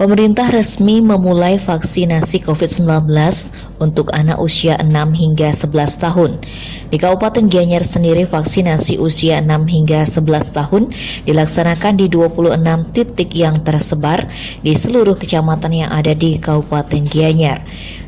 Pemerintah resmi memulai vaksinasi COVID-19 untuk anak usia 6 hingga 11 tahun. Di Kabupaten Gianyar sendiri, vaksinasi usia 6 hingga 11 tahun dilaksanakan di 26 titik yang tersebar di seluruh kecamatan yang ada di Kabupaten Gianyar.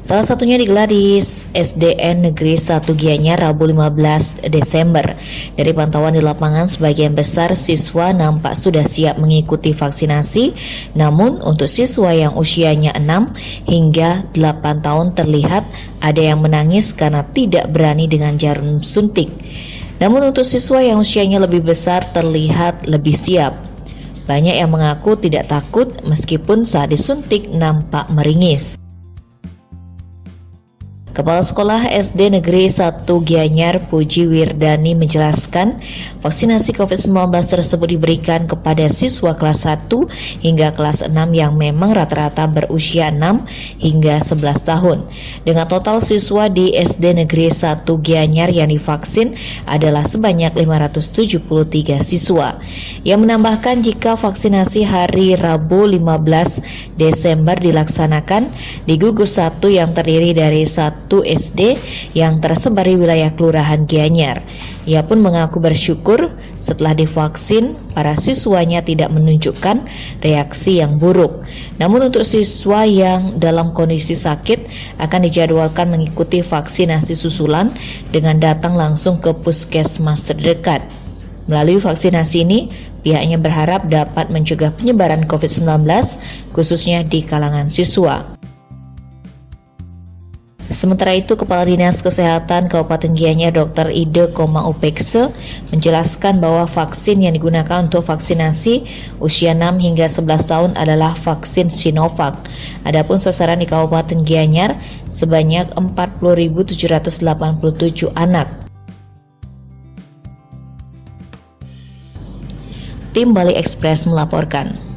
Salah satunya digelar di SDN Negeri 1 Gianyar Rabu 15 Desember. Dari pantauan di lapangan, sebagian besar siswa nampak sudah siap mengikuti vaksinasi, namun untuk siswa yang usianya 6 hingga 8 tahun terlihat ada yang menangis karena tidak berani dengan jarum suntik. Namun untuk siswa yang usianya lebih besar terlihat lebih siap. Banyak yang mengaku tidak takut meskipun saat disuntik nampak meringis. Kepala Sekolah SD Negeri 1 Gianyar, Puji Wirdani menjelaskan, vaksinasi COVID-19 tersebut diberikan kepada siswa kelas 1 hingga kelas 6 yang memang rata-rata berusia 6 hingga 11 tahun. Dengan total siswa di SD Negeri 1 Gianyar yang divaksin adalah sebanyak 573 siswa. Yang menambahkan jika vaksinasi hari Rabu 15 Desember dilaksanakan di gugus 1 yang terdiri dari 1 SD yang tersebar di wilayah Kelurahan Gianyar. Ia pun mengaku bersyukur setelah divaksin, para siswanya tidak menunjukkan reaksi yang buruk. Namun untuk siswa yang dalam kondisi sakit akan dijadwalkan mengikuti vaksinasi susulan dengan datang langsung ke puskesmas terdekat. Melalui vaksinasi ini, pihaknya berharap dapat mencegah penyebaran COVID-19 khususnya di kalangan siswa. Sementara itu, Kepala Dinas Kesehatan Kabupaten Gianyar Dr. Ide Koma Upekse menjelaskan bahwa vaksin yang digunakan untuk vaksinasi usia 6 hingga 11 tahun adalah vaksin Sinovac. Adapun sasaran di Kabupaten Gianyar sebanyak 40.787 anak. Tim Bali Express melaporkan.